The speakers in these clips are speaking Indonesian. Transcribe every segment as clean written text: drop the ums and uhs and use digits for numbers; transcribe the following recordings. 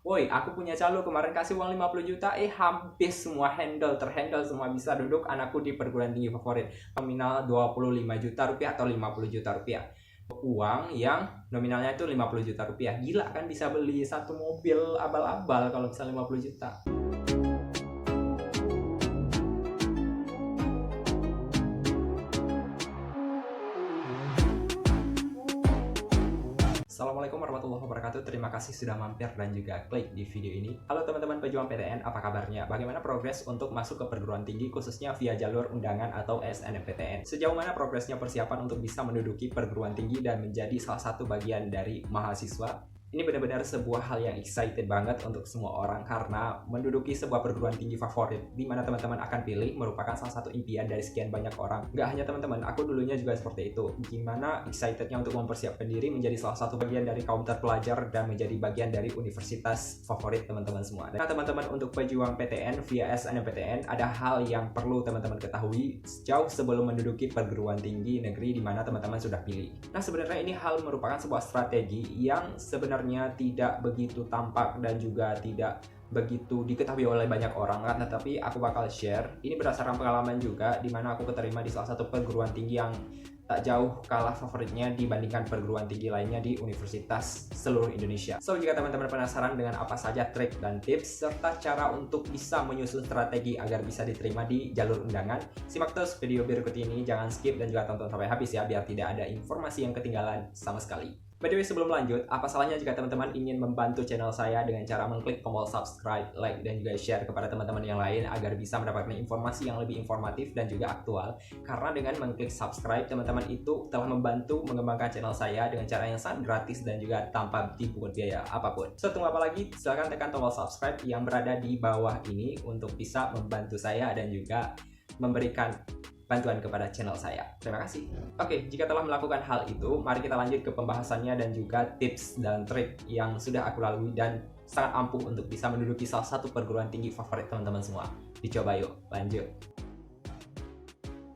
woi aku punya calo kemarin kasih uang 50 juta, habis semua, terhandle semua, bisa duduk anakku di perguruan tinggi favorit. Nominal 25 juta rupiah atau 50 juta rupiah. Uang yang nominalnya itu 50 juta rupiah. Gila kan, bisa beli satu mobil abal-abal kalau misalnya 50 juta. Assalamualaikum warahmatullahi wabarakatuh. Terima kasih sudah mampir dan juga klik di video ini. Halo teman-teman pejuang PTN, apa kabarnya? Bagaimana progres untuk masuk ke perguruan tinggi khususnya via jalur undangan atau SNMPTN? Sejauh mana progresnya persiapan untuk bisa menduduki perguruan tinggi dan menjadi salah satu bagian dari mahasiswa? Ini benar-benar sebuah hal yang excited banget untuk semua orang, karena menduduki sebuah perguruan tinggi favorit di mana teman-teman akan pilih merupakan salah satu impian dari sekian banyak orang. Nggak hanya teman-teman, aku dulunya juga seperti itu. Gimana excitednya untuk mempersiapkan diri menjadi salah satu bagian dari kaum terpelajar dan menjadi bagian dari universitas favorit teman-teman semua. Nah teman-teman, untuk pejuang PTN via SNMPTN ada hal yang perlu teman-teman ketahui jauh sebelum menduduki perguruan tinggi negeri di mana teman-teman sudah pilih. Nah sebenarnya ini hal merupakan sebuah strategi yang sebenarnya tidak begitu tampak dan juga tidak begitu diketahui oleh banyak orang kan, tetapi aku bakal share ini berdasarkan pengalaman juga, di mana aku keterima di salah satu perguruan tinggi yang tak jauh kalah favoritnya dibandingkan perguruan tinggi lainnya di universitas seluruh Indonesia. So, jika teman-teman penasaran dengan apa saja trik dan tips serta cara untuk bisa menyusun strategi agar bisa diterima di jalur undangan, simak terus video berikut ini, jangan skip dan juga tonton sampai habis ya, biar tidak ada informasi yang ketinggalan sama sekali. By the way, sebelum lanjut, apa salahnya jika teman-teman ingin membantu channel saya dengan cara mengklik tombol subscribe, like, dan juga share kepada teman-teman yang lain agar bisa mendapatkan informasi yang lebih informatif dan juga aktual. Karena dengan mengklik subscribe, teman-teman itu telah membantu mengembangkan channel saya dengan cara yang sangat gratis dan juga tanpa dipungut biaya apapun. So, tunggu apa lagi? Silahkan tekan tombol subscribe yang berada di bawah ini untuk bisa membantu saya dan juga memberikan bantuan kepada channel saya. Terima kasih. Oke, jika telah melakukan hal itu, mari kita lanjut ke pembahasannya dan juga tips dan trik yang sudah aku lalui dan sangat ampuh untuk bisa menduduki salah satu perguruan tinggi favorit teman-teman semua. Dicoba yuk, lanjut.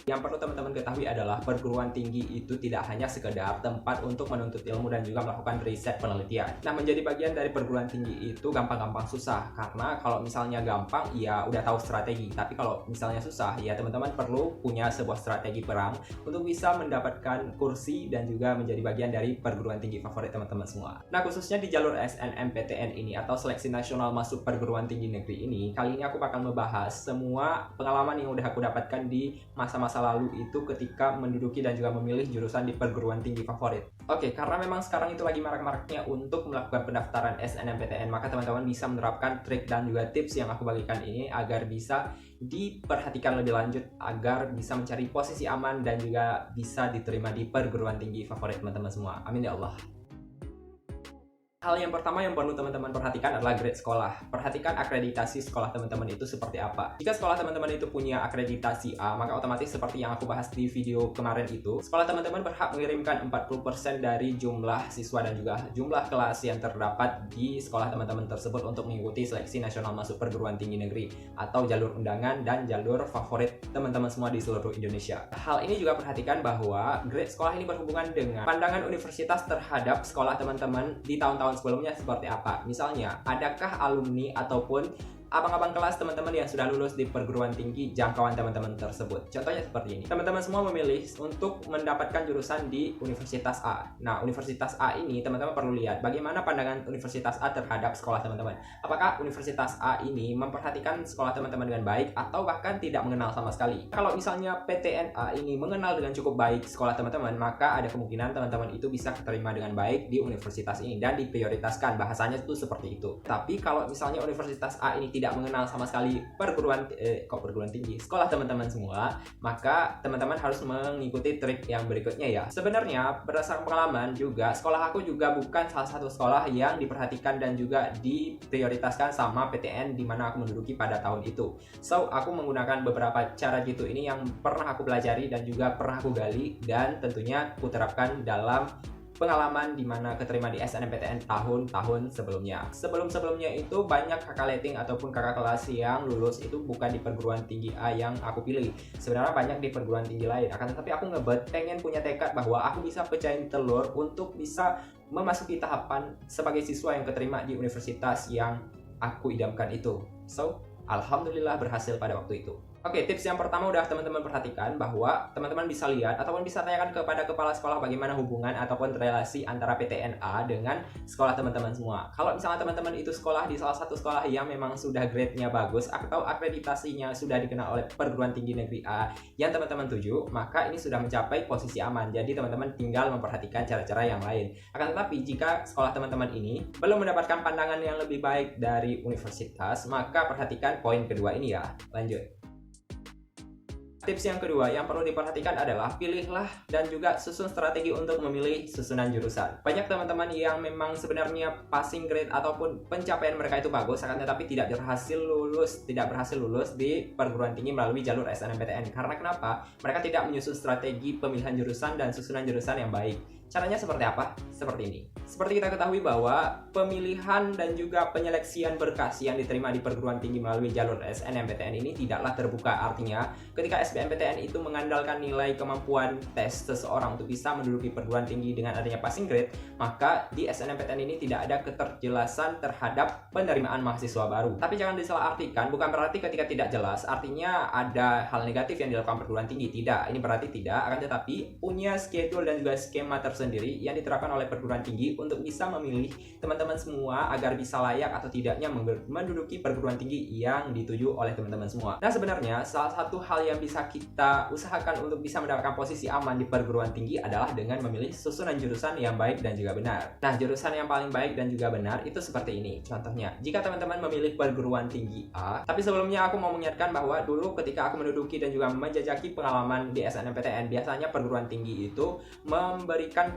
Yang perlu teman-teman ketahui adalah perguruan tinggi itu tidak hanya sekedar tempat untuk menuntut ilmu dan juga melakukan riset penelitian. Nah, menjadi bagian dari perguruan tinggi itu gampang-gampang susah, karena kalau misalnya gampang ya udah tahu strategi, tapi kalau misalnya susah ya teman-teman perlu punya sebuah strategi perang untuk bisa mendapatkan kursi dan juga menjadi bagian dari perguruan tinggi favorit teman-teman semua. Nah, khususnya di jalur SNMPTN ini atau Seleksi Nasional Masuk Perguruan Tinggi Negeri ini, kali ini aku bakal membahas semua pengalaman yang udah aku dapatkan di masa-masa lalu itu ketika menduduki dan juga memilih jurusan di perguruan tinggi favorit. Oke, karena memang sekarang itu lagi marak-maraknya untuk melakukan pendaftaran SNMPTN, maka teman-teman bisa menerapkan trik dan juga tips yang aku bagikan ini agar bisa diperhatikan lebih lanjut agar bisa mencari posisi aman dan juga bisa diterima di perguruan tinggi favorit teman-teman semua. Amin ya Allah. Hal yang pertama yang perlu teman-teman perhatikan adalah grade sekolah. Perhatikan akreditasi sekolah teman-teman itu seperti apa. Jika sekolah teman-teman itu punya akreditasi A, maka otomatis seperti yang aku bahas di video kemarin itu, sekolah teman-teman berhak mengirimkan 40% dari jumlah siswa dan juga jumlah kelas yang terdapat di sekolah teman-teman tersebut untuk mengikuti seleksi nasional masuk perguruan tinggi negeri atau jalur undangan dan jalur favorit teman-teman semua di seluruh Indonesia. Hal ini juga perhatikan bahwa grade sekolah ini berhubungan dengan pandangan universitas terhadap sekolah teman-teman di tahun-tahun sebelumnya seperti apa. Misalnya, adakah alumni ataupun abang-abang kelas teman-teman yang sudah lulus di perguruan tinggi jangkauan teman-teman tersebut. Contohnya seperti ini. Teman-teman semua memilih untuk mendapatkan jurusan di Universitas A. Nah, Universitas A ini teman-teman perlu lihat bagaimana pandangan Universitas A terhadap sekolah teman-teman. Apakah Universitas A ini memperhatikan sekolah teman-teman dengan baik atau bahkan tidak mengenal sama sekali. Kalau misalnya PTNA ini mengenal dengan cukup baik sekolah teman-teman, maka ada kemungkinan teman-teman itu bisa diterima dengan baik di universitas ini dan diprioritaskan. Bahasanya itu seperti itu. Tapi kalau misalnya Universitas A ini tidak mengenal sama sekali perguruan tinggi sekolah teman-teman semua, maka teman-teman harus mengikuti trik yang berikutnya ya. Sebenarnya berdasarkan pengalaman juga, sekolah aku juga bukan salah satu sekolah yang diperhatikan dan juga diprioritaskan sama PTN di mana aku menduduki pada tahun itu. So, aku menggunakan beberapa cara gitu ini yang pernah aku pelajari dan juga pernah aku gali dan tentunya aku terapkan dalam pengalaman di mana keterima di SNMPTN tahun-tahun sebelumnya. Sebelum-sebelumnya itu banyak kakak letting ataupun kakak kelas yang lulus itu bukan di perguruan tinggi A yang aku pilih. Sebenarnya banyak di perguruan tinggi lain. Akan tetapi aku pengen punya tekad bahwa aku bisa pecahin telur untuk bisa memasuki tahapan sebagai siswa yang keterima di universitas yang aku idamkan itu. So, alhamdulillah berhasil pada waktu itu. Oke, tips yang pertama udah teman-teman perhatikan, bahwa teman-teman bisa lihat ataupun bisa tanyakan kepada kepala sekolah bagaimana hubungan ataupun relasi antara PTNA dengan sekolah teman-teman semua. Kalau misalnya teman-teman itu sekolah di salah satu sekolah yang memang sudah grade-nya bagus atau akreditasinya sudah dikenal oleh perguruan tinggi negeri A yang teman-teman tuju, maka ini sudah mencapai posisi aman. Jadi teman-teman tinggal memperhatikan cara-cara yang lain. Akan tetapi jika sekolah teman-teman ini belum mendapatkan pandangan yang lebih baik dari universitas, maka perhatikan poin kedua ini ya. Lanjut. Tips yang kedua yang perlu diperhatikan adalah pilihlah dan juga susun strategi untuk memilih susunan jurusan. Banyak teman-teman yang memang sebenarnya passing grade ataupun pencapaian mereka itu bagus, akan tetapi tidak berhasil lulus di perguruan tinggi melalui jalur SNMPTN. Karena kenapa? Mereka tidak menyusun strategi pemilihan jurusan dan susunan jurusan yang baik. Caranya seperti apa? Seperti ini. Seperti kita ketahui bahwa pemilihan dan juga penyeleksian berkas yang diterima di perguruan tinggi melalui jalur SNMPTN ini tidaklah terbuka. Artinya, ketika SBMPTN itu mengandalkan nilai kemampuan tes seseorang untuk bisa menduduki perguruan tinggi dengan adanya passing grade, maka di SNMPTN ini tidak ada keterjelasan terhadap penerimaan mahasiswa baru. Tapi jangan disalahartikan, bukan berarti ketika tidak jelas, artinya ada hal negatif yang dilakukan perguruan tinggi. Tidak, ini berarti tidak, akan tetapi punya schedule dan juga skema sendiri yang diterapkan oleh perguruan tinggi untuk bisa memilih teman-teman semua agar bisa layak atau tidaknya menduduki perguruan tinggi yang dituju oleh teman-teman semua. Nah, sebenarnya salah satu hal yang bisa kita usahakan untuk bisa mendapatkan posisi aman di perguruan tinggi adalah dengan memilih susunan jurusan yang baik dan juga benar. Nah, jurusan yang paling baik dan juga benar itu seperti ini. Contohnya, jika teman-teman memilih perguruan tinggi A, tapi sebelumnya aku mau mengingatkan bahwa dulu ketika aku menduduki dan juga menjajaki pengalaman di SNMPTN, biasanya perguruan tinggi itu memberikan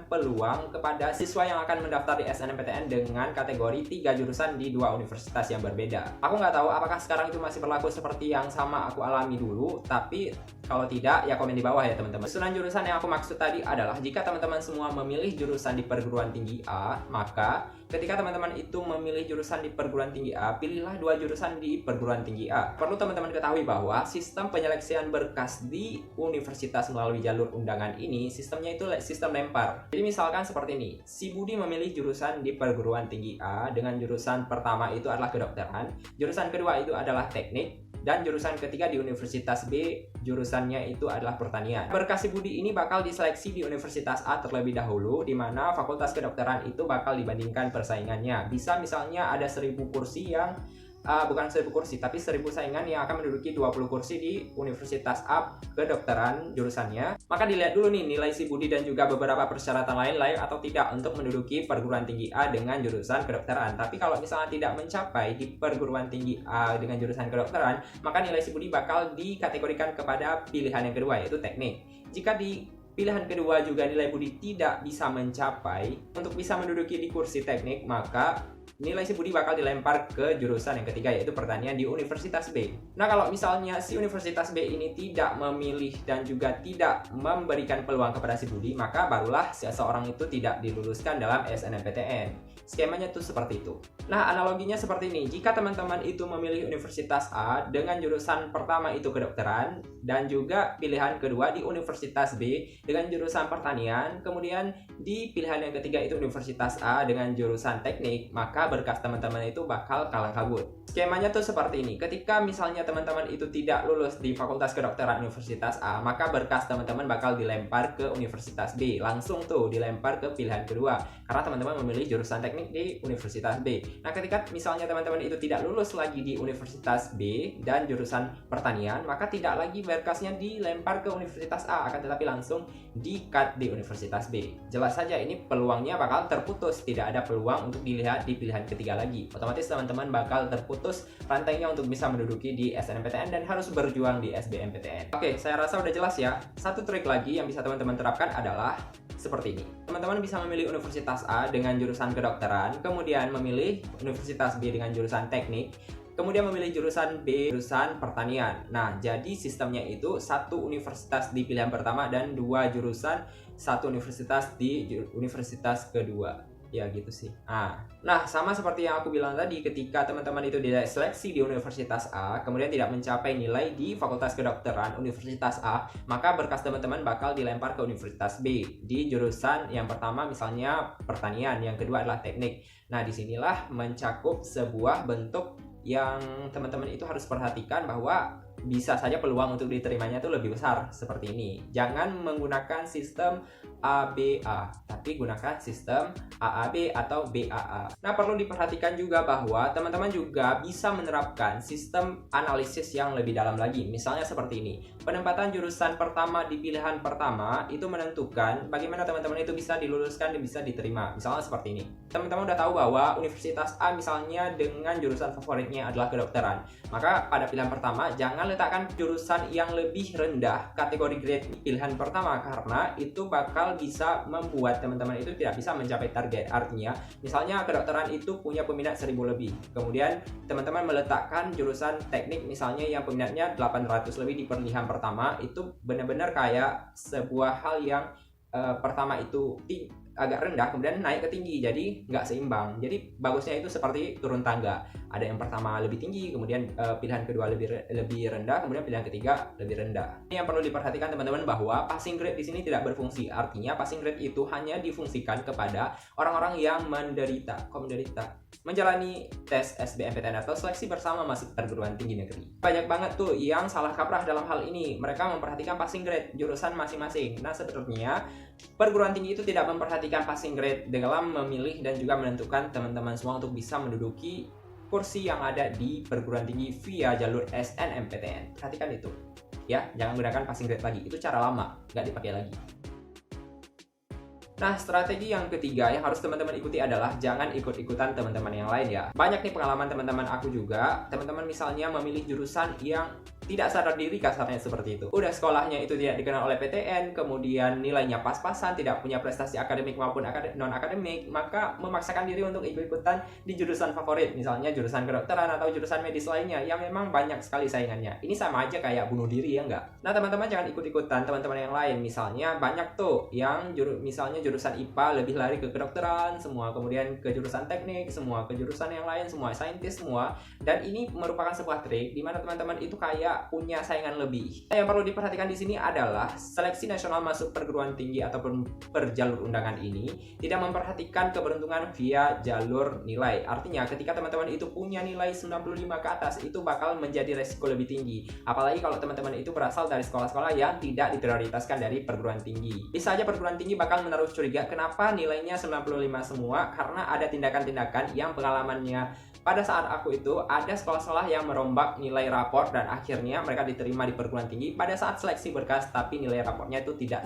peluang kepada siswa yang akan mendaftar di SNMPTN dengan kategori 3 jurusan di 2 universitas yang berbeda. Aku nggak tahu apakah sekarang itu masih berlaku seperti yang sama aku alami dulu, tapi kalau tidak ya komen di bawah ya teman-teman. Susunan jurusan yang aku maksud tadi adalah jika teman-teman semua memilih jurusan di perguruan tinggi A, maka ketika teman-teman itu memilih jurusan di perguruan tinggi A, pilihlah 2 jurusan di perguruan tinggi A. Perlu teman-teman ketahui bahwa sistem penyeleksian berkas di universitas melalui jalur undangan ini, sistemnya itu sistem lempar. Jadi misalkan seperti ini, si Budi memilih jurusan di perguruan tinggi A dengan jurusan pertama itu adalah kedokteran, jurusan kedua itu adalah teknik, dan jurusan ketiga di Universitas B, jurusannya itu adalah pertanian. Berkas si Budi ini bakal diseleksi di Universitas A terlebih dahulu, di mana fakultas kedokteran itu bakal dibandingkan persaingannya. Bisa misalnya ada 1000 kursi yang bukan 1000 kursi, tapi 1000 saingan yang akan menduduki 20 kursi di Universitas A kedokteran jurusannya. Maka dilihat dulu nih nilai si Budi dan juga beberapa persyaratan lain layak atau tidak untuk menduduki perguruan tinggi A dengan jurusan kedokteran. Tapi kalau misalnya tidak mencapai di perguruan tinggi A dengan jurusan kedokteran, maka nilai si Budi bakal dikategorikan kepada pilihan yang kedua, yaitu teknik. Jika di pilihan kedua juga nilai Budi tidak bisa mencapai untuk bisa menduduki di kursi teknik, maka nilai si Budi bakal dilempar ke jurusan yang ketiga, yaitu pertanian di Universitas B. Nah, kalau misalnya si Universitas B ini tidak memilih dan juga tidak memberikan peluang kepada si Budi, maka barulah seseorang itu tidak diluluskan dalam SNMPTN. Skemanya tuh seperti itu. Nah, analoginya seperti ini. Jika teman-teman itu memilih Universitas A dengan jurusan pertama itu kedokteran, dan juga pilihan kedua di Universitas B dengan jurusan pertanian, kemudian di pilihan yang ketiga itu Universitas A dengan jurusan teknik, maka berkas teman-teman itu bakal kalang kabut. Skemanya tuh seperti ini. Ketika misalnya teman-teman itu tidak lulus di Fakultas Kedokteran Universitas A, maka berkas teman-teman bakal dilempar ke Universitas B. Langsung tuh dilempar ke pilihan kedua, karena teman-teman memilih jurusan teknik di Universitas B. Nah, ketika misalnya teman-teman itu tidak lulus lagi di Universitas B dan jurusan pertanian, maka tidak lagi berkasnya dilempar ke Universitas A, akan tetapi langsung di-cut di Universitas B. Jelas saja ini peluangnya bakal terputus, tidak ada peluang untuk dilihat di pilihan ketiga lagi. Otomatis teman-teman bakal terputus rantainya untuk bisa menduduki di SNMPTN dan harus berjuang di SBMPTN. Oke, saya rasa udah jelas ya. Satu trik lagi yang bisa teman-teman terapkan adalah seperti ini. Teman-teman bisa memilih Universitas A dengan jurusan kedokteran, kemudian memilih Universitas B dengan jurusan teknik, kemudian memilih jurusan B, jurusan pertanian. Nah, jadi sistemnya itu 1 universitas di pilihan pertama dan 2 jurusan 1 universitas di universitas kedua. Ya gitu sih. Nah, sama seperti yang aku bilang tadi, ketika teman-teman itu tidak seleksi di Universitas A, kemudian tidak mencapai nilai di Fakultas Kedokteran Universitas A, maka berkas teman-teman bakal dilempar ke Universitas B di jurusan yang pertama misalnya pertanian, yang kedua adalah teknik. Nah, disinilah mencakup sebuah bentuk yang teman-teman itu harus perhatikan bahwa bisa saja peluang untuk diterimanya itu lebih besar seperti ini. Jangan menggunakan sistem ABA, tapi gunakan sistem AAB atau BAA. Nah, perlu diperhatikan juga bahwa teman-teman juga bisa menerapkan sistem analisis yang lebih dalam lagi. Misalnya seperti ini. Penempatan jurusan pertama di pilihan pertama itu menentukan bagaimana teman-teman itu bisa diluluskan dan bisa diterima. Misalnya seperti ini. Teman-teman udah tahu bahwa Universitas A misalnya dengan jurusan favoritnya adalah kedokteran. Maka pada pilihan pertama jangan letakkan jurusan yang lebih rendah kategori grade pilihan pertama, karena itu bakal bisa membuat teman-teman itu tidak bisa mencapai target. Artinya, misalnya kedokteran itu punya peminat 1000 lebih. Kemudian teman-teman meletakkan jurusan teknik misalnya yang peminatnya 800 lebih di pilihan pertama, itu benar-benar kayak sebuah hal yang pertama itu agak rendah kemudian naik ke tinggi, jadi nggak seimbang. Jadi bagusnya itu seperti turun tangga, ada yang pertama lebih tinggi, kemudian pilihan kedua lebih rendah, kemudian pilihan ketiga lebih rendah. Ini yang perlu diperhatikan teman-teman, bahwa passing grade di sini tidak berfungsi. Artinya passing grade itu hanya difungsikan kepada orang-orang yang menderita menjalani tes SBMPTN atau seleksi bersama masuk perguruan tinggi negeri. Banyak banget tuh yang salah kaprah dalam hal ini. Mereka memperhatikan passing grade jurusan masing-masing. Nah, sebenarnya perguruan tinggi itu tidak memperhatikan passing grade dalam memilih dan juga menentukan teman-teman semua untuk bisa menduduki kursi yang ada di perguruan tinggi via jalur SNMPTN. Perhatikan itu. Ya, jangan gunakan passing grade lagi. Itu cara lama, nggak dipakai lagi. Nah, strategi yang ketiga yang harus teman-teman ikuti adalah jangan ikut-ikutan teman-teman yang lain ya. Banyak nih pengalaman teman-teman aku juga. Teman-teman misalnya memilih jurusan yang tidak sadar diri, kasarnya seperti itu. Udah sekolahnya itu tidak dikenal oleh PTN, kemudian nilainya pas-pasan, tidak punya prestasi akademik maupun non-akademik, maka memaksakan diri untuk ikut-ikutan di jurusan favorit, misalnya jurusan kedokteran atau jurusan medis lainnya yang memang banyak sekali saingannya. Ini sama aja kayak bunuh diri, ya enggak? Nah, teman-teman jangan ikut-ikutan teman-teman yang lain. Misalnya banyak tuh yang misalnya jurusan IPA lebih lari ke kedokteran semua, kemudian ke jurusan teknik semua, ke jurusan yang lain semua, saintis semua. Dan ini merupakan sebuah trik di mana teman-teman itu kayak punya saingan lebih. Nah, yang perlu diperhatikan di sini adalah seleksi nasional masuk perguruan tinggi ataupun per jalur undangan ini tidak memperhatikan keberuntungan via jalur nilai. Artinya ketika teman-teman itu punya nilai 95 ke atas, itu bakal menjadi resiko lebih tinggi. Apalagi kalau teman-teman itu berasal dari sekolah-sekolah yang tidak diprioritaskan dari perguruan tinggi. Bisa aja perguruan tinggi bakal menaruh curiga kenapa nilainya 95 semua, karena ada tindakan-tindakan yang pengalamannya pada saat aku itu ada sekolah-sekolah yang merombak nilai rapor dan akhirnya mereka diterima di perguruan tinggi pada saat seleksi berkas, tapi nilai rapornya itu tidak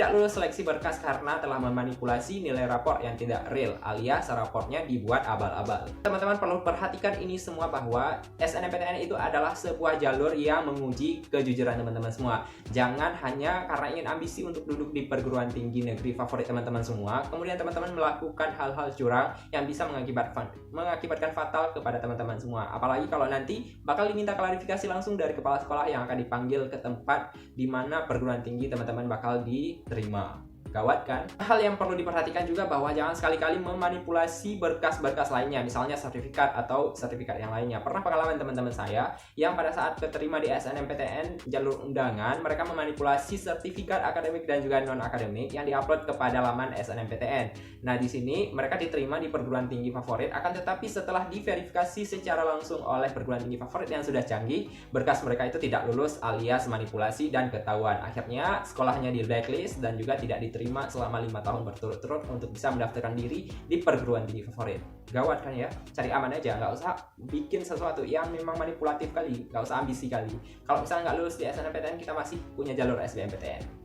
lulus seleksi berkas karena telah memanipulasi nilai rapor yang tidak real, alias rapornya dibuat abal-abal. Teman-teman perlu perhatikan ini semua, bahwa SNMPTN itu adalah sebuah jalur yang menguji kejujuran teman-teman semua. Jangan hanya karena ingin ambisi untuk duduk di perguruan tinggi negeri favorit teman-teman semua, kemudian teman-teman melakukan hal-hal curang yang bisa mengakibatkan fatal kepada teman-teman semua. Apalagi kalau nanti bakal diminta klarifikasi langsung dari kepala sekolah yang akan dipanggil ke tempat di mana perguruan tinggi teman-teman bakal diterima. Gawat kan? Hal yang perlu diperhatikan juga bahwa jangan sekali-kali memanipulasi berkas-berkas lainnya, misalnya sertifikat atau sertifikat yang lainnya. Pernah pengalaman teman-teman saya yang pada saat keterima di SNMPTN jalur undangan, mereka memanipulasi sertifikat akademik dan juga non-akademik yang diupload kepada laman SNMPTN. Nah, di sini mereka diterima di perguruan tinggi favorit, akan tetapi setelah diverifikasi secara langsung oleh perguruan tinggi favorit yang sudah canggih, berkas mereka itu tidak lulus alias manipulasi dan ketahuan. Akhirnya sekolahnya di blacklist dan juga tidak diterima selama 5 tahun berturut-turut untuk bisa mendaftarkan diri di perguruan tinggi favorit. Gawat kan ya? Cari aman aja, nggak usah bikin sesuatu yang memang manipulatif kali, nggak usah ambisi kali. Kalau misalnya nggak lulus di SNMPTN, kita masih punya jalur SBMPTN.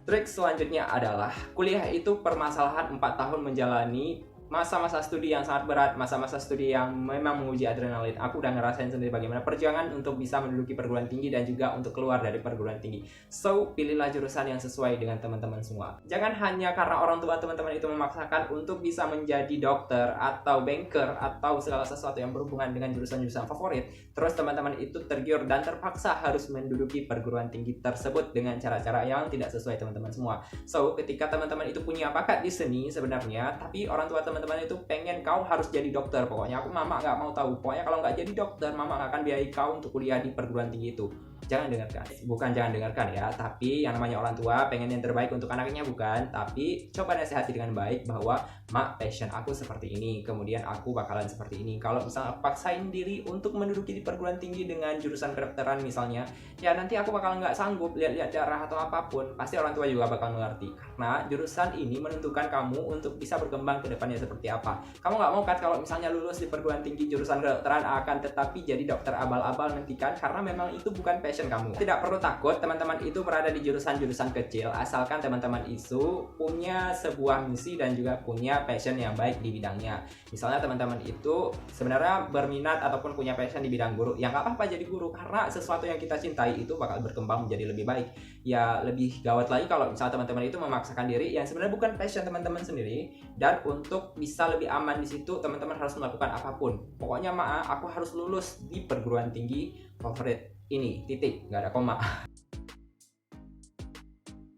Trik selanjutnya adalah kuliah itu permasalahan 4 tahun menjalani masa-masa studi yang sangat berat, masa-masa studi yang memang menguji adrenalin. Aku udah ngerasain sendiri bagaimana perjuangan untuk bisa menduduki perguruan tinggi dan juga untuk keluar dari perguruan tinggi. So, pilihlah jurusan yang sesuai dengan teman-teman semua. Jangan hanya karena orang tua teman-teman itu memaksakan untuk bisa menjadi dokter atau banker atau segala sesuatu yang berhubungan dengan jurusan-jurusan favorit, terus teman-teman itu tergiur dan terpaksa harus menduduki perguruan tinggi tersebut dengan cara-cara yang tidak sesuai teman-teman semua. So, ketika teman-teman itu punya bakat di seni sebenarnya, tapi orang tua teman-teman itu pengen kau harus jadi dokter, pokoknya mama nggak mau tahu, pokoknya kalau nggak jadi dokter mama nggak akan biayai kau untuk kuliah di perguruan tinggi itu. Jangan dengarkan, bukan jangan dengarkan ya, tapi yang namanya orang tua pengen yang terbaik untuk anaknya bukan, tapi coba nasihati dengan baik bahwa mak, passion aku seperti ini, kemudian aku bakalan seperti ini. Kalau misalnya paksain diri untuk menduduki di perguruan tinggi dengan jurusan kedokteran misalnya, ya nanti aku bakal nggak sanggup lihat-lihat darah atau apapun, pasti orang tua juga bakal mengerti, karena jurusan ini menentukan kamu untuk bisa berkembang ke depannya seperti apa. Kamu nggak mau kan kalau misalnya lulus di perguruan tinggi jurusan kedokteran akan tetapi jadi dokter abal-abal nanti kan, karena memang itu bukan passion kamu. Tidak perlu takut teman-teman itu berada di jurusan-jurusan kecil, asalkan teman-teman itu punya sebuah misi dan juga punya passion yang baik di bidangnya. Misalnya teman-teman itu sebenarnya berminat ataupun punya passion di bidang guru, ya nggak apa-apa jadi guru, karena sesuatu yang kita cintai itu bakal berkembang menjadi lebih baik. Ya lebih gawat lagi kalau misalnya teman-teman itu memaksakan diri yang sebenarnya bukan passion teman-teman sendiri, dan untuk bisa lebih aman di situ teman-teman harus melakukan apapun. Pokoknya aku harus lulus di perguruan tinggi favorit ini, titik, nggak ada koma.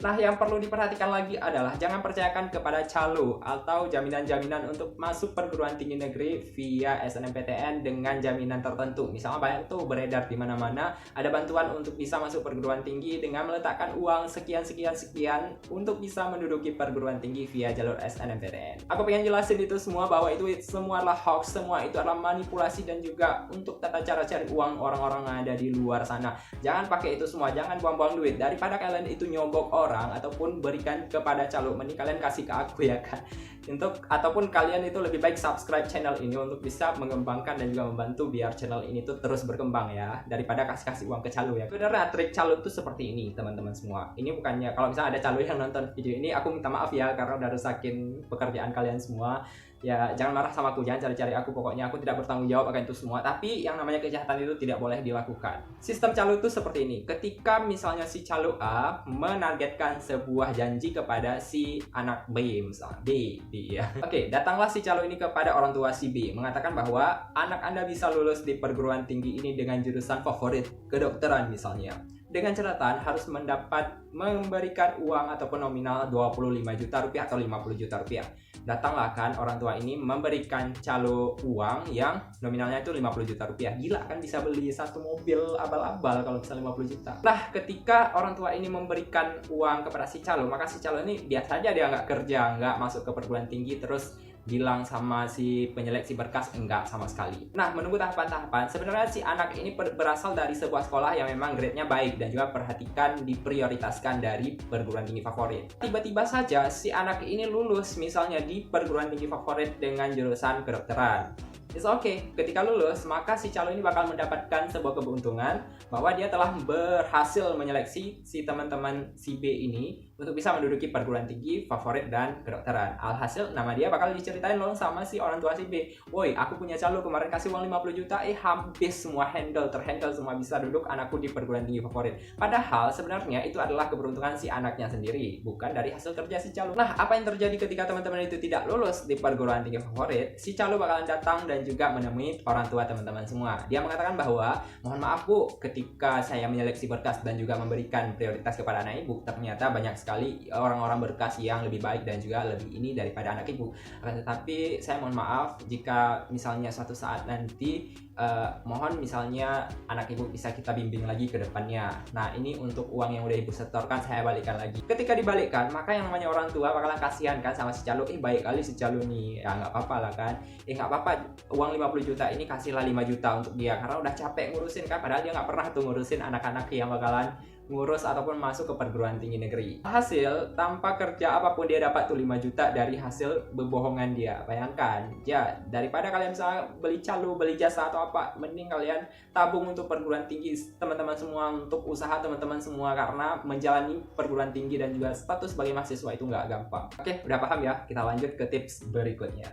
Nah, yang perlu diperhatikan lagi adalah jangan percayakan kepada calo atau jaminan-jaminan untuk masuk perguruan tinggi negeri via SNMPTN dengan jaminan tertentu. Misalnya banyak tuh beredar di mana-mana ada bantuan untuk bisa masuk perguruan tinggi dengan meletakkan uang sekian untuk bisa menduduki perguruan tinggi via jalur SNMPTN. Aku pengen jelasin itu semua bahwa itu semua adalah hoax, semua itu adalah manipulasi dan juga untuk tata cara cari uang orang-orang yang ada di luar sana. Jangan pakai itu semua, jangan buang-buang duit. Daripada kalian itu nyogok orang ataupun berikan kepada calo, mending kalian kasih ke aku ya kan. Ataupun kalian itu lebih baik subscribe channel ini untuk bisa mengembangkan dan juga membantu biar channel ini tuh terus berkembang ya, daripada kasih uang ke calo ya. Sebenarnya trik calo itu seperti ini teman-teman semua. Ini bukannya kalau misalnya ada calo yang nonton video ini, aku minta maaf ya karena udah rusakin pekerjaan kalian semua. Ya jangan marah sama aku, jangan cari-cari aku, pokoknya aku tidak bertanggung jawab akan itu semua. Tapi yang namanya kejahatan itu tidak boleh dilakukan. Sistem calo itu seperti ini, ketika misalnya si calo A menargetkan sebuah janji kepada si anak B, misalnya B ya. Oke, datanglah si calo ini kepada orang tua si B, mengatakan bahwa anak Anda bisa lulus di perguruan tinggi ini dengan jurusan favorit kedokteran misalnya, dengan catatan harus memberikan uang ataupun nominal 25 juta rupiah atau 50 juta rupiah. Datanglah kan orang tua ini memberikan calo uang yang nominalnya itu 50 juta rupiah. Gila kan, bisa beli satu mobil abal-abal kalau bisa 50 juta. Nah, ketika orang tua ini memberikan uang kepada si calo, maka si calo ini biasa aja dia nggak kerja, nggak masuk ke perguruan tinggi, terus bilang sama si penyeleksi berkas, enggak sama sekali. Nah, menunggu tahapan-tahapan, sebenarnya si anak ini berasal dari sebuah sekolah yang memang grade-nya baik dan juga perhatikan diprioritaskan dari perguruan tinggi favorit. Tiba-tiba saja si anak ini lulus misalnya di perguruan tinggi favorit dengan jurusan kedokteran. It's okay, ketika lulus maka si calo ini bakal mendapatkan sebuah keuntungan bahwa dia telah berhasil menyeleksi si teman-teman si B ini untuk bisa menduduki perguruan tinggi favorit dan kedokteran. Alhasil nama dia bakal diceritain loh sama si orang tua si B. Woi, aku punya calo kemarin kasih uang 50 juta, habis semua terhandle semua, bisa duduk anakku di perguruan tinggi favorit. Padahal sebenarnya itu adalah keberuntungan si anaknya sendiri, bukan dari hasil kerja si calo. Nah, apa yang terjadi ketika teman-teman itu tidak lulus di perguruan tinggi favorit? Si calo bakalan datang dan juga menemui orang tua teman-teman semua. Dia mengatakan bahwa, mohon maaf Bu, ketika saya menyeleksi berkas dan juga memberikan prioritas kepada anak ibu, ternyata banyak sekali orang-orang berkas yang lebih baik dan juga lebih ini daripada anak ibu. Tetapi saya mohon maaf jika misalnya suatu saat nanti mohon misalnya anak ibu bisa kita bimbing lagi ke depannya. Nah, ini untuk uang yang udah ibu setorkan saya balikkan lagi. Ketika dibalikkan, maka yang namanya orang tua bakalan kasihan kan sama si calo. Baik kali si calo nih, ya nggak apa-apa lah kan. Nggak apa-apa, uang 50 juta ini kasihlah 5 juta untuk dia karena udah capek ngurusin kan, padahal dia nggak pernah tuh ngurusin anak-anak yang bakalan ngurus ataupun masuk ke perguruan tinggi negeri. Hasil tanpa kerja apapun dia dapat tuh 5 juta dari hasil bebohongan dia. Bayangkan, ya daripada kalian misalnya beli calo, beli jasa atau apa, mending kalian tabung untuk perguruan tinggi teman-teman semua, untuk usaha teman-teman semua, karena menjalani perguruan tinggi dan juga status sebagai mahasiswa itu nggak gampang. Oke, udah paham ya? Kita lanjut ke tips berikutnya.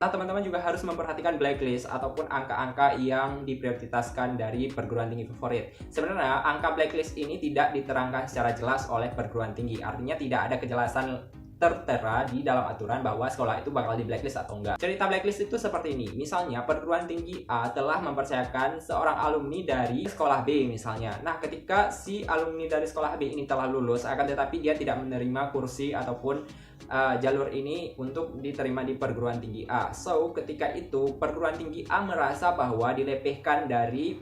Nah, teman-teman juga harus memperhatikan blacklist ataupun angka-angka yang diprioritaskan dari perguruan tinggi favorit. Sebenarnya, angka blacklist ini tidak diterangkan secara jelas oleh perguruan tinggi. Artinya tidak ada kejelasan tertera di dalam aturan bahwa sekolah itu bakal di blacklist atau enggak. Cerita blacklist itu seperti ini. Misalnya, perguruan tinggi A telah mempercayakan seorang alumni dari sekolah B misalnya. Nah, ketika si alumni dari sekolah B ini telah lulus, akan tetapi dia tidak menerima kursi ataupun jalur ini untuk diterima di perguruan tinggi A. So, ketika itu perguruan tinggi A merasa bahwa dilepehkan dari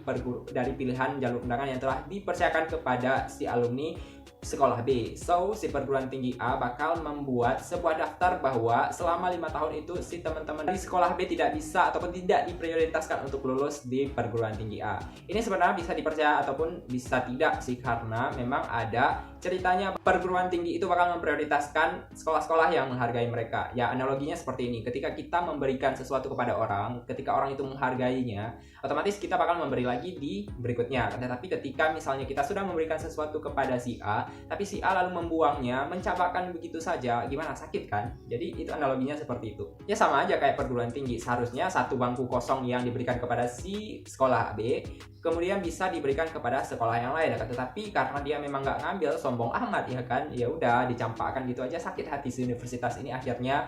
pilihan jalur undangan yang telah dipercayakan kepada si alumni sekolah B. So, si perguruan tinggi A bakal membuat sebuah daftar bahwa selama 5 tahun itu si teman-teman di sekolah B tidak bisa ataupun tidak diprioritaskan untuk lulus di perguruan tinggi A. Ini sebenarnya bisa dipercaya ataupun bisa tidak sih, karena memang ada ceritanya perguruan tinggi itu bakal memprioritaskan sekolah-sekolah yang menghargai mereka. Ya, analoginya seperti ini. Ketika kita memberikan sesuatu kepada orang, ketika orang itu menghargainya, otomatis kita bakal memberi lagi di berikutnya. Tetapi ketika misalnya kita sudah memberikan sesuatu kepada si A, tapi si A lalu membuangnya, mencampakkan begitu saja, gimana, sakit kan? Jadi itu analoginya seperti itu. Ya sama aja kayak perguruan tinggi, seharusnya satu bangku kosong yang diberikan kepada si sekolah B kemudian bisa diberikan kepada sekolah yang lain. Tetapi karena dia memang nggak ngambil, sombong amat ya kan, ya udah dicampakkan gitu aja, sakit hati si universitas ini. Akhirnya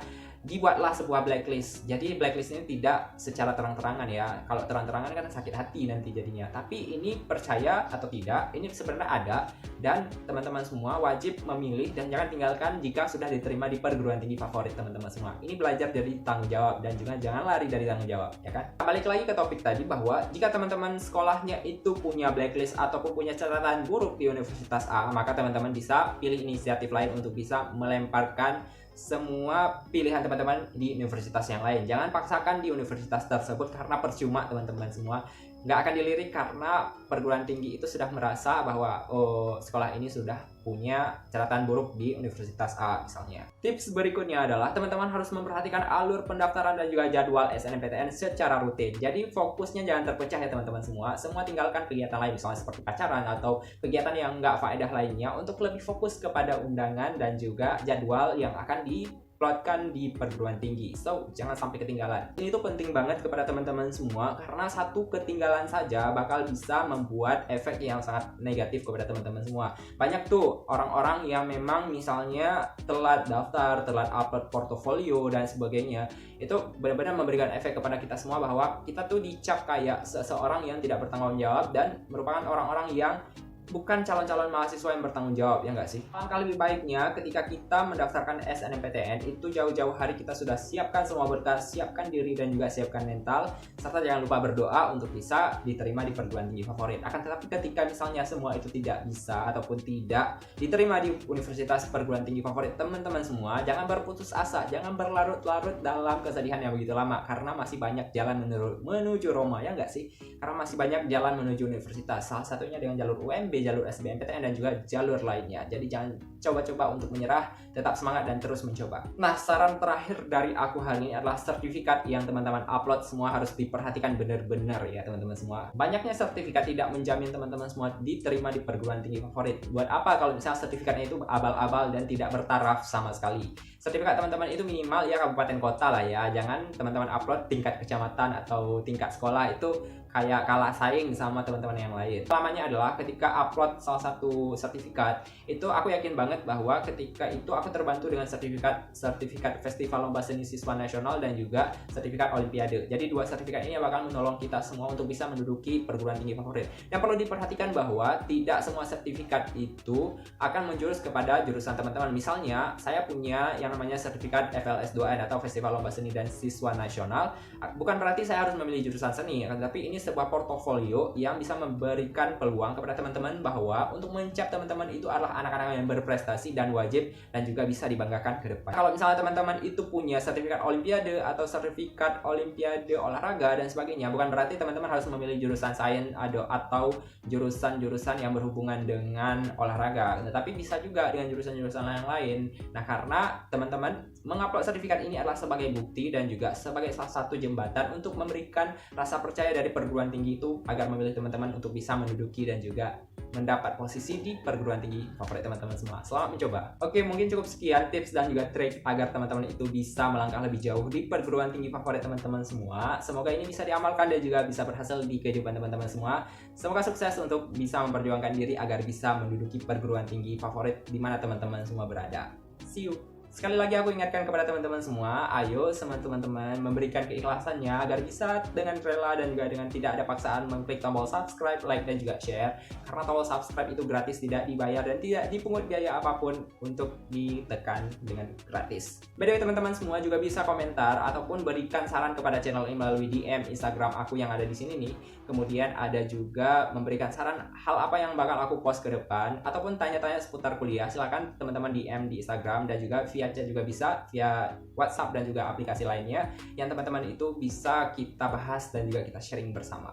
dibuatlah sebuah blacklist. Jadi blacklist ini tidak secara terang-terangan ya. Kalau terang-terangan kan sakit hati nanti jadinya. Tapi ini percaya atau tidak, ini sebenarnya ada, dan teman-teman semua wajib memilih dan jangan tinggalkan jika sudah diterima di perguruan tinggi favorit teman-teman semua. Ini belajar dari tanggung jawab dan juga jangan lari dari tanggung jawab, ya kan? Balik lagi ke topik tadi bahwa jika teman-teman sekolahnya itu punya blacklist ataupun punya catatan buruk di Universitas A, maka teman-teman bisa pilih inisiatif lain untuk bisa melemparkan semua pilihan teman-teman di universitas yang lain. Jangan paksakan di universitas tersebut karena percuma teman-teman semua. Nggak akan dilirik karena perguruan tinggi itu sudah merasa bahwa sekolah ini sudah punya catatan buruk di Universitas A misalnya. Tips berikutnya adalah teman-teman harus memperhatikan alur pendaftaran dan juga jadwal SNMPTN secara rutin. Jadi fokusnya jangan terpecah ya teman-teman semua. Semua tinggalkan kegiatan lain misalnya seperti pacaran atau kegiatan yang nggak faedah lainnya untuk lebih fokus kepada undangan dan juga jadwal yang akan diplotkan di perguruan tinggi. So, jangan sampai ketinggalan. Ini tuh penting banget kepada teman-teman semua karena satu ketinggalan saja bakal bisa membuat efek yang sangat negatif kepada teman-teman semua. Banyak tuh orang-orang yang memang misalnya telat daftar, telat upload portofolio dan sebagainya. Itu benar-benar memberikan efek kepada kita semua bahwa kita tuh dicap kayak seseorang yang tidak bertanggung jawab dan merupakan orang-orang yang bukan calon-calon mahasiswa yang bertanggung jawab, ya nggak sih? Alangkah lebih baiknya ketika kita mendaftarkan SNMPTN itu jauh-jauh hari kita sudah siapkan semua berkas, siapkan diri dan juga siapkan mental, serta jangan lupa berdoa untuk bisa diterima di perguruan tinggi favorit. Akan tetapi ketika misalnya semua itu tidak bisa ataupun tidak diterima di universitas perguruan tinggi favorit teman-teman semua, jangan berputus asa, jangan berlarut-larut dalam kesedihan yang begitu lama karena masih banyak jalan menuju Roma, ya nggak sih? Karena masih banyak jalan menuju universitas, salah satunya dengan jalur UMB, jalur SBMPTN dan juga jalur lainnya. Jadi jangan coba-coba untuk menyerah, tetap semangat dan terus mencoba. Nah, saran terakhir dari aku hari ini adalah sertifikat yang teman-teman upload semua harus diperhatikan benar-benar ya teman-teman semua. Banyaknya sertifikat tidak menjamin teman-teman semua diterima di perguruan tinggi favorit. Buat apa kalau misalnya sertifikatnya itu abal-abal dan tidak bertaraf sama sekali? Sertifikat teman-teman itu minimal ya kabupaten kota lah ya. Jangan teman-teman upload tingkat kecamatan atau tingkat sekolah, itu kayak kalah saing sama teman-teman yang lain. Selamanya adalah ketika upload salah satu sertifikat, itu aku yakin banget bahwa ketika itu aku terbantu dengan sertifikat Festival Lomba Seni Siswa Nasional dan juga sertifikat Olimpiade. Jadi dua sertifikat ini bakal menolong kita semua untuk bisa menduduki perguruan tinggi favorit. Yang perlu diperhatikan bahwa tidak semua sertifikat itu akan menjurus kepada jurusan teman-teman. Misalnya, saya punya yang namanya sertifikat FLS2N atau Festival Lomba Seni dan Siswa Nasional. Bukan berarti saya harus memilih jurusan seni, tapi ini sebuah portofolio yang bisa memberikan peluang kepada teman-teman bahwa untuk mencap teman-teman itu adalah anak-anak yang berprestasi dan wajib dan juga bisa dibanggakan ke depan. Kalau misalnya teman-teman itu punya sertifikat Olimpiade atau sertifikat Olimpiade olahraga dan sebagainya, bukan berarti teman-teman harus memilih jurusan sains atau jurusan-jurusan yang berhubungan dengan olahraga, tetapi bisa juga dengan jurusan-jurusan yang lain. Nah, karena teman-teman Mengupload sertifikat ini adalah sebagai bukti dan juga sebagai salah satu jembatan untuk memberikan rasa percaya dari perguruan tinggi itu agar memilih teman-teman untuk bisa menduduki dan juga mendapat posisi di perguruan tinggi favorit teman-teman semua. Selamat mencoba. Oke, mungkin cukup sekian tips dan juga trik agar teman-teman itu bisa melangkah lebih jauh di perguruan tinggi favorit teman-teman semua. Semoga ini bisa diamalkan dan juga bisa berhasil di kehidupan teman-teman semua. Semoga sukses untuk bisa memperjuangkan diri agar bisa menduduki perguruan tinggi favorit di mana teman-teman semua berada. See you. Sekali lagi aku ingatkan kepada teman-teman semua, ayo teman-teman memberikan keikhlasannya agar bisa dengan rela dan juga dengan tidak ada paksaan mengklik tombol subscribe, like, dan juga share. Karena tombol subscribe itu gratis, tidak dibayar dan tidak dipungut biaya apapun untuk ditekan dengan gratis. By the way, teman-teman semua juga bisa komentar ataupun berikan saran kepada channel ini melalui DM Instagram aku yang ada di sini nih. Kemudian ada juga memberikan saran hal apa yang bakal aku post ke depan ataupun tanya-tanya seputar kuliah. Silakan teman-teman DM di Instagram dan juga via chat juga bisa, via WhatsApp dan juga aplikasi lainnya yang teman-teman itu bisa kita bahas dan juga kita sharing bersama.